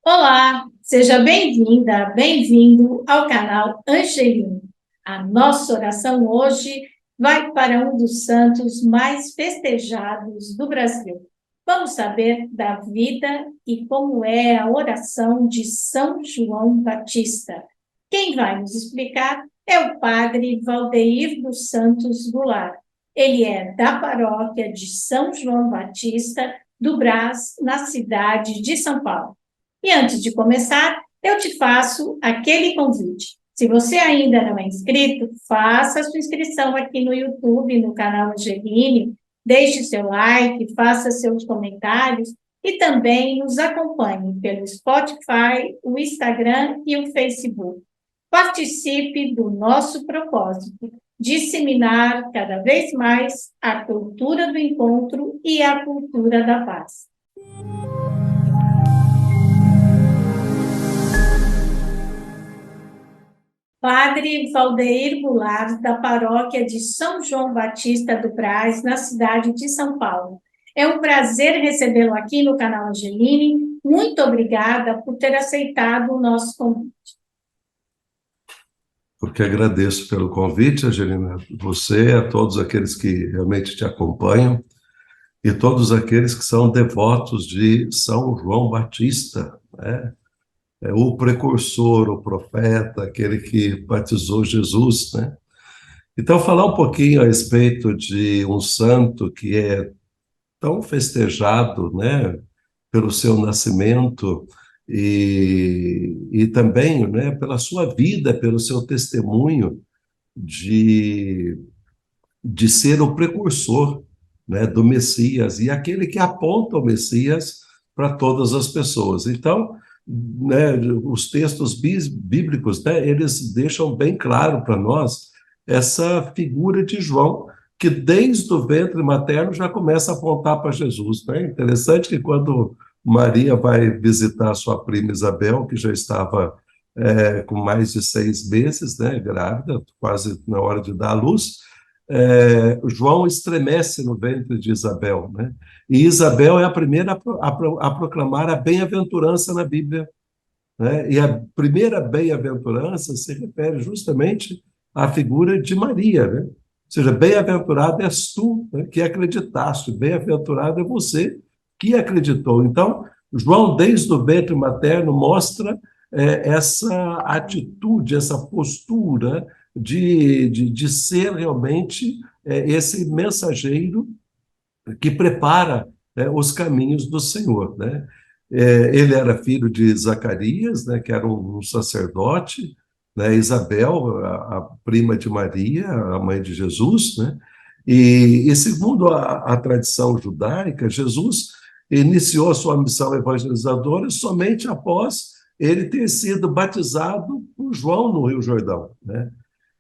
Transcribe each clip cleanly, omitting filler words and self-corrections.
Olá, seja bem-vinda, bem-vindo ao canal Angelino. A nossa oração hoje vai para um dos santos mais festejados do Brasil. Vamos saber da vida e como é a oração de São João Batista. Quem vai nos explicar é o padre Valdeir dos Santos Goulart. Ele é da paróquia de São João Batista do Brás, na cidade de São Paulo. E antes de começar, eu te faço aquele convite. Se você ainda não é inscrito, faça a sua inscrição aqui no YouTube, no canal Angeline, deixe seu like, faça seus comentários e também nos acompanhe pelo Spotify, o Instagram e o Facebook. Participe do nosso propósito, disseminar cada vez mais a cultura do encontro e a cultura da paz. Padre Valdeir Goulart, da paróquia de São João Batista do Brás, na cidade de São Paulo. É um prazer recebê-lo aqui no canal Angeline. Muito obrigada por ter aceitado o nosso convite. Porque agradeço pelo convite, Angelina, você, a todos aqueles que realmente te acompanham e todos aqueles que são devotos de São João Batista, né? É o precursor, o profeta, aquele que batizou Jesus, né? Então, falar um pouquinho a respeito de um santo que é tão festejado, né, pelo seu nascimento e também, né, pela sua vida, pelo seu testemunho de, de ser o precursor, né, do Messias e aquele que aponta o Messias para todas as pessoas. Então, né, os textos bíblicos, né, eles deixam bem claro para nós essa figura de João, que desde o ventre materno já começa a apontar para Jesus. Né? Interessante que quando Maria vai visitar sua prima Isabel, que já estava com mais de 6 meses, né, grávida, quase na hora de dar à luz, João estremece no ventre de Isabel, né? E Isabel é a primeira a proclamar a bem-aventurança na Bíblia, né? E a primeira bem-aventurança se refere justamente à figura de Maria, né? Ou seja, bem-aventurado és tu, né, que acreditaste, bem-aventurado é você que acreditou. Então, João, desde o ventre materno, mostra essa atitude, essa postura de ser realmente esse mensageiro que prepara, né, os caminhos do Senhor, né? Ele era filho de Zacarias, né, que era um sacerdote, né? Isabel, a prima de Maria, a mãe de Jesus, né? E segundo a tradição judaica, Jesus iniciou a sua missão evangelizadora somente após ele ter sido batizado por João no Rio Jordão, né?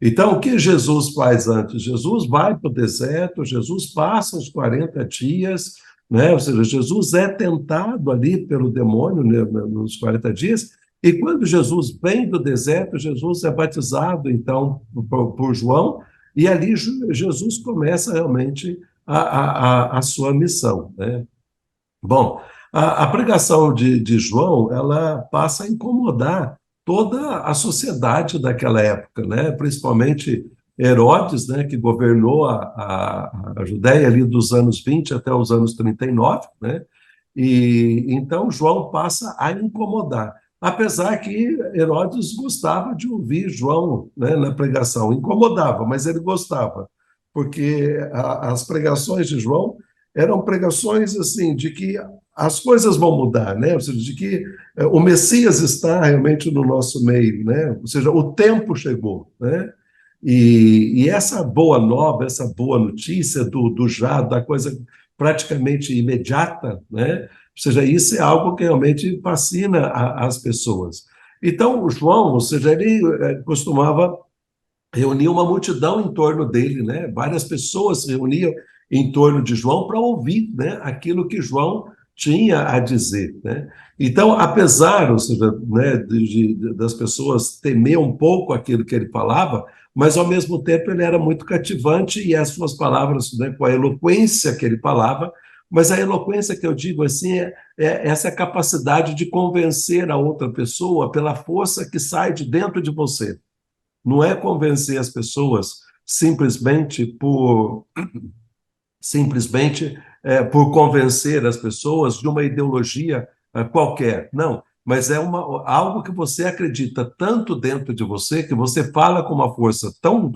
Então, o que Jesus faz antes? Jesus vai para o deserto, Jesus passa os 40 dias, né? Ou seja, Jesus é tentado ali pelo demônio, né, nos 40 dias, e quando Jesus vem do deserto, Jesus é batizado, então, por João, e ali Jesus começa realmente a sua missão, né? Bom, a pregação de João, ela passa a incomodar toda a sociedade daquela época, né? Principalmente Herodes, né, que governou a Judéia ali dos anos 20 até os anos 39, né? E então João passa a incomodar. Apesar que Herodes gostava de ouvir João, né, na pregação, incomodava, mas ele gostava, porque as pregações de João eram pregações assim de que as coisas vão mudar, né? Ou seja, de que o Messias está realmente no nosso meio, né? Ou seja, o tempo chegou, né? E essa boa nova, essa boa notícia do já, da coisa praticamente imediata, né? Ou seja, isso é algo que realmente fascina as pessoas. Então, o João, ou seja, ele costumava reuniu uma multidão em torno dele, né? Várias pessoas se reuniam em torno de João para ouvir, né, aquilo que João tinha a dizer, né? Então, apesar, ou seja, né, das pessoas temer um pouco aquilo que ele falava, mas ao mesmo tempo ele era muito cativante e as suas palavras, né, com a eloquência que ele falava, Mas a eloquência que eu digo assim é essa capacidade de convencer a outra pessoa pela força que sai de dentro de você. Não é convencer as pessoas simplesmente por convencer as pessoas de uma ideologia qualquer. Não, mas é algo que você acredita tanto dentro de você, que você fala com uma força tão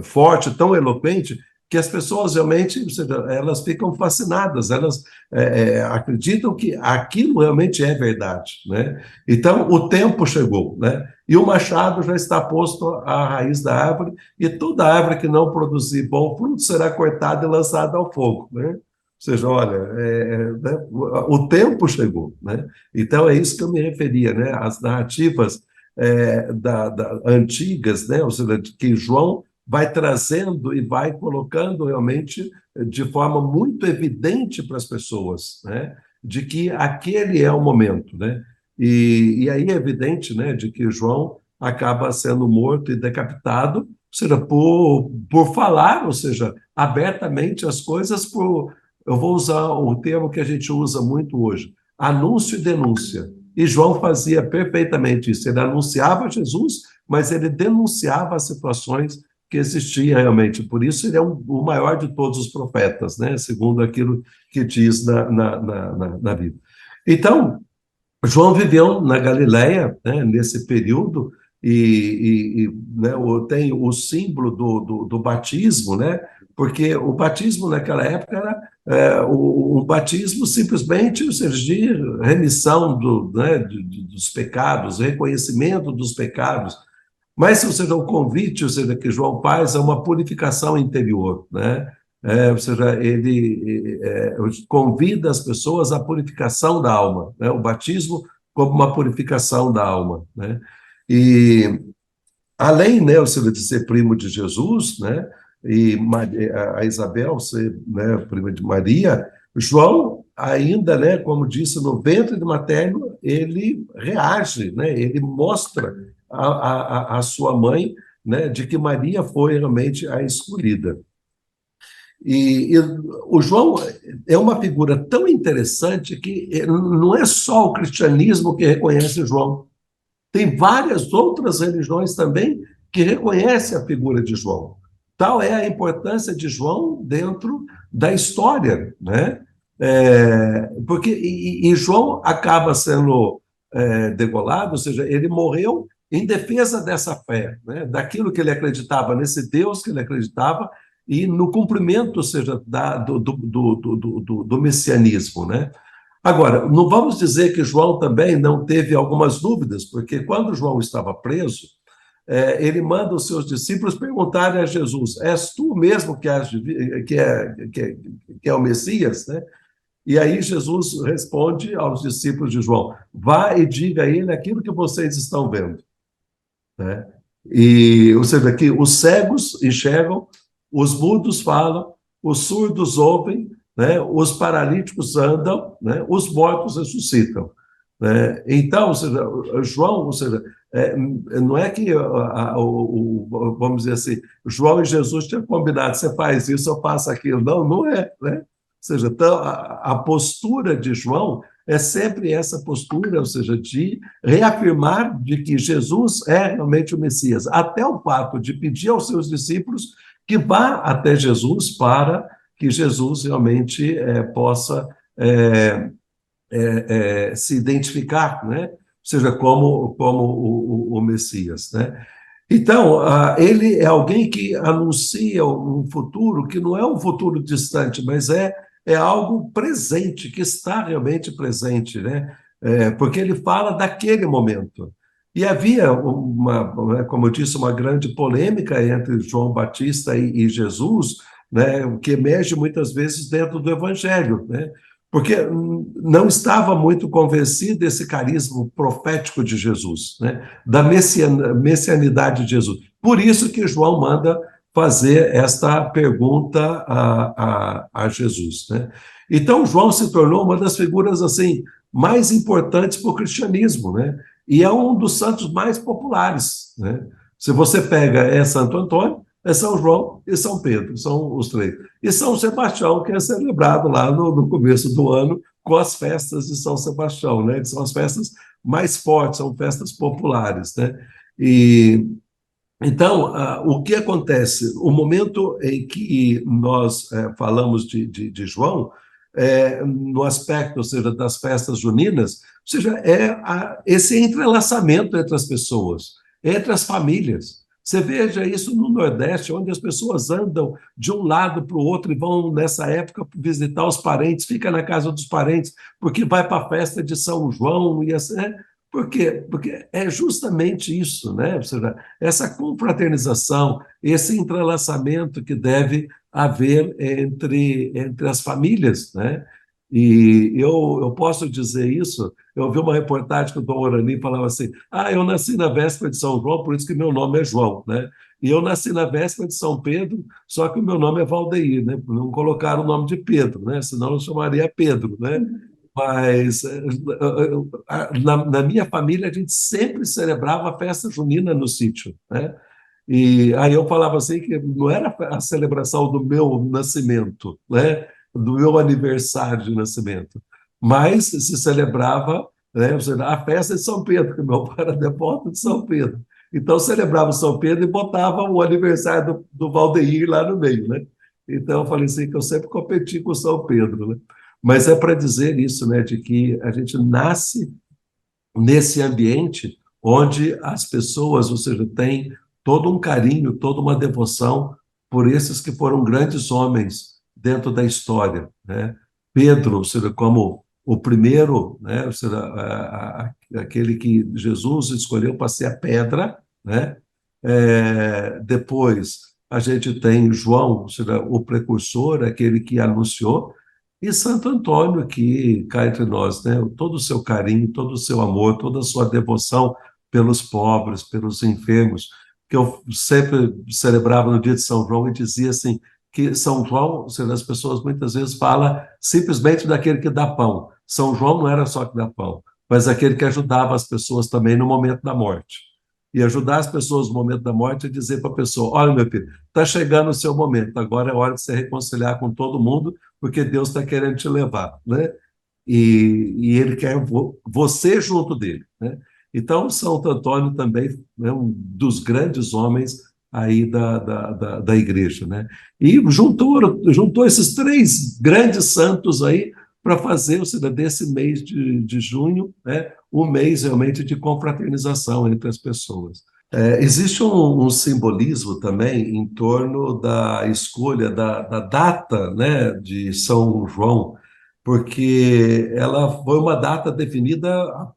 forte, tão eloquente, que as pessoas realmente, elas ficam fascinadas, elas acreditam que aquilo realmente é verdade, né? Então, o tempo chegou, né? E o machado já está posto à raiz da árvore, e toda árvore que não produzir bom fruto será cortada e lançada ao fogo, né? Ou seja, olha, né, o tempo chegou, né? Então, é isso que eu me referia, né? As narrativas antigas, né? Ou seja, que João vai trazendo e vai colocando realmente de forma muito evidente para as pessoas, né? De que aquele é o momento, né? E aí é evidente, né, de que João acaba sendo morto e decapitado, ou seja, por falar, ou seja, abertamente as coisas, eu vou usar o termo que a gente usa muito hoje, anúncio e denúncia. E João fazia perfeitamente isso, ele anunciava Jesus, mas ele denunciava as situações que existiam realmente, por isso ele é o maior de todos os profetas, né, segundo aquilo que diz na Bíblia. Então, João viveu na Galileia, né, nesse período, né, tem o símbolo do batismo, né, porque o batismo naquela época era um batismo simplesmente, ou seja, de remissão né, dos pecados, reconhecimento dos pecados, mas, ou seja, o convite, ou seja, que João faz é uma purificação interior, né? Ou seja, ele convida as pessoas à purificação da alma, né? O batismo como uma purificação da alma, né? E além, né, ou seja, de ser primo de Jesus, né? E a Isabel ser, né, prima de Maria, João ainda, né, como disse, no ventre de materno, ele reage, né? Ele mostra a sua mãe, né, de que Maria foi realmente a escolhida. E o João é uma figura tão interessante que não é só o cristianismo que reconhece João. Tem várias outras religiões também que reconhecem a figura de João. Tal é a importância de João dentro da história, né? Porque João acaba sendo degolado, ou seja, ele morreu em defesa dessa fé, né? Daquilo que ele acreditava, nesse Deus que ele acreditava, e no cumprimento, ou seja, do messianismo, né? Agora, não vamos dizer que João também não teve algumas dúvidas, porque quando João estava preso, ele manda os seus discípulos perguntarem a Jesus: és tu mesmo que é o Messias? Né? E aí Jesus responde aos discípulos de João: vá e diga a ele aquilo que vocês estão vendo. Né? Ou seja, que os cegos enxergam, os mudos falam, os surdos ouvem, né? Os paralíticos andam, né? Os mortos ressuscitam. Né? Então, ou seja, João, ou seja, não é que, vamos dizer assim, João e Jesus tinham combinado, você faz isso, eu faço aquilo. Não, não é. Né? Ou seja, então, a postura de João é sempre essa postura, ou seja, de reafirmar de que Jesus é realmente o Messias, até o fato de pedir aos seus discípulos que vá até Jesus para que Jesus realmente possa se identificar, né? Ou seja, como o Messias, né? Então, ele é alguém que anuncia um futuro que não é um futuro distante, mas é algo presente, que está realmente presente, né? Porque ele fala daquele momento. E havia como eu disse, uma grande polêmica entre João Batista e Jesus, né? Que emerge muitas vezes dentro do Evangelho, né? Porque não estava muito convencido desse carisma profético de Jesus, né? Da messianidade de Jesus. Por isso que João manda fazer esta pergunta a Jesus, né? Então, João se tornou uma das figuras assim mais importantes para o cristianismo, né? E é um dos santos mais populares, né? Se você pega Santo Antônio, É São João e São Pedro, são os três. E São Sebastião, que é celebrado lá no começo do ano, com as festas de São Sebastião, né? Que são as festas mais fortes, são festas populares, né? E então, o que acontece? O momento em que nós falamos de João, no aspecto, ou seja, das festas juninas, ou seja, esse entrelaçamento entre as pessoas, entre as famílias. Você veja isso no Nordeste, onde as pessoas andam de um lado para o outro e vão, nessa época, visitar os parentes, fica na casa dos parentes, porque vai para a festa de São João, e assim, né? Por quê? Porque é justamente isso, né? Ou seja, essa confraternização, esse entrelaçamento que deve haver entre as famílias, né? E eu posso dizer isso, eu vi uma reportagem que o Dom Orani falava assim, eu nasci na véspera de São João, por isso que meu nome é João, né? E eu nasci na véspera de São Pedro, só que o meu nome é Valdeir, né? Não colocaram o nome de Pedro, né? Senão eu chamaria Pedro, né? Mas na minha família a gente sempre celebrava a festa junina no sítio, né? E aí eu falava assim que não era a celebração do meu nascimento, né? Do meu aniversário de nascimento, mas se celebrava, né, a festa de São Pedro, que meu pai era devoto de São Pedro. Então celebrava São Pedro e botava o aniversário do Valdeir lá no meio, né? Então eu falei assim que eu sempre competi com São Pedro, né? Mas é para dizer isso, né, de que a gente nasce nesse ambiente onde as pessoas, ou seja, têm todo um carinho, toda uma devoção por esses que foram grandes homens dentro da história, né? Pedro, ou seja, como o primeiro, né, ou seja, aquele que Jesus escolheu para ser a pedra, né? Depois a gente tem João, ou seja, o precursor, aquele que anunciou, e Santo Antônio, que cá entre nós, né? Todo o seu carinho, todo o seu amor, toda a sua devoção pelos pobres, pelos enfermos, que eu sempre celebrava no dia de São João e dizia assim, que São João, ou seja, as pessoas muitas vezes falam simplesmente daquele que dá pão. São João não era só que dá pão, mas aquele que ajudava as pessoas também no momento da morte. E ajudar as pessoas no momento da morte é dizer para a pessoa, olha, meu filho, está chegando o seu momento, agora é hora de se reconciliar com todo mundo, porque Deus está querendo te levar, né? E ele quer você junto dele, né? Então, Santo Antônio também é um dos grandes homens aí da igreja, né? E juntou esses três grandes santos aí para fazer, ou seja, desse mês de junho, né, um mês realmente de confraternização entre as pessoas. Existe um simbolismo também em torno da escolha da data, né, de São João, porque ela foi uma data definida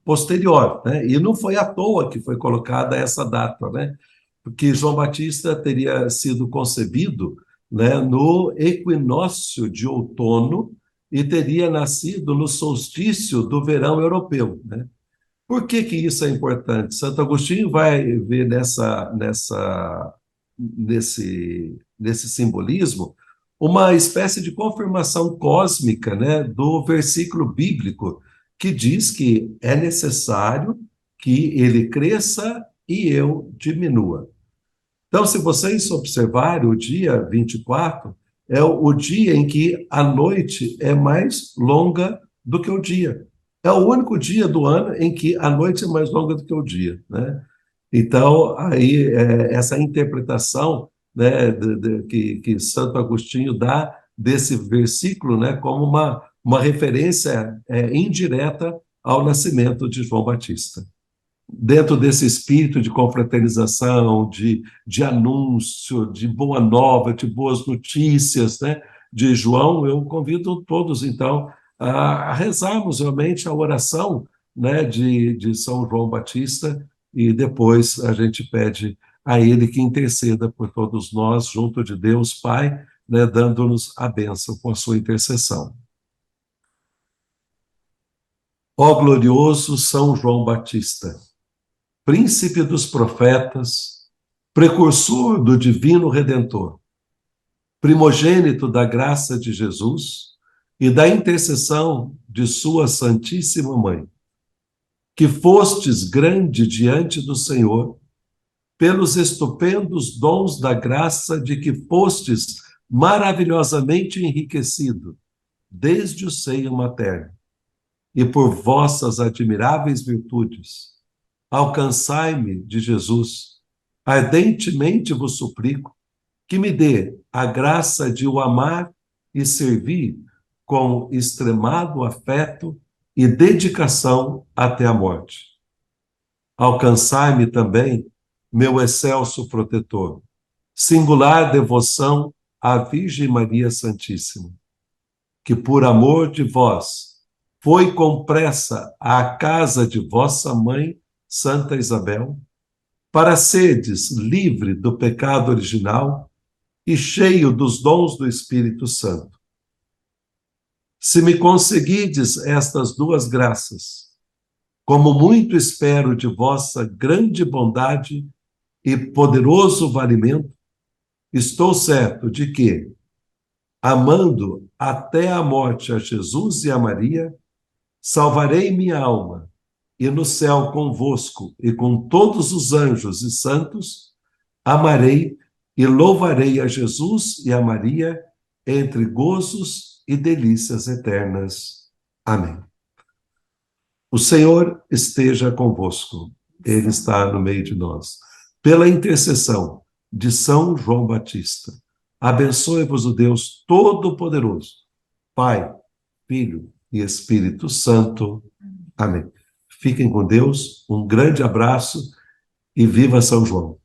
posterior, né, e não foi à toa que foi colocada essa data, né, porque João Batista teria sido concebido, né, no equinócio de outono e teria nascido no solstício do verão europeu, né? Por que que isso é importante? Santo Agostinho vai ver nesse simbolismo uma espécie de confirmação cósmica, né, do versículo bíblico que diz que é necessário que ele cresça e eu diminua. Então, se vocês observarem, o dia 24 é o dia em que a noite é mais longa do que o dia. É o único dia do ano em que a noite é mais longa do que o dia, né? Então, aí, essa interpretação, né, que Santo Agostinho dá desse versículo, né, como uma referência indireta ao nascimento de João Batista. Dentro desse espírito de confraternização, de anúncio, de boa nova, de boas notícias, né, de João, eu convido todos, então, a rezarmos realmente a oração, né, de São João Batista, e depois a gente pede a ele que interceda por todos nós, junto de Deus Pai, né, dando-nos a bênção com a sua intercessão. Ó glorioso São João Batista, príncipe dos profetas, precursor do divino Redentor, primogênito da graça de Jesus e da intercessão de sua Santíssima Mãe, que fostes grande diante do Senhor, pelos estupendos dons da graça de que fostes maravilhosamente enriquecido, desde o seio materno, e por vossas admiráveis virtudes, alcançai-me de Jesus, ardentemente vos suplico, que me dê a graça de o amar e servir com extremado afeto e dedicação até a morte. Alcançai-me também, meu excelso protetor, singular devoção à Virgem Maria Santíssima, que por amor de vós foi com pressa à casa de vossa mãe, Santa Isabel, para serdes livre do pecado original e cheio dos dons do Espírito Santo. Se me conseguides estas duas graças, como muito espero de vossa grande bondade e poderoso valimento, estou certo de que, amando até a morte a Jesus e a Maria, salvarei minha alma, e no céu convosco e com todos os anjos e santos, amarei e louvarei a Jesus e a Maria entre gozos e delícias eternas. Amém. O Senhor esteja convosco. Ele está no meio de nós. Pela intercessão de São João Batista, abençoe-vos o Deus Todo-Poderoso, Pai, Filho e Espírito Santo. Amém. Fiquem com Deus, um grande abraço e viva São João.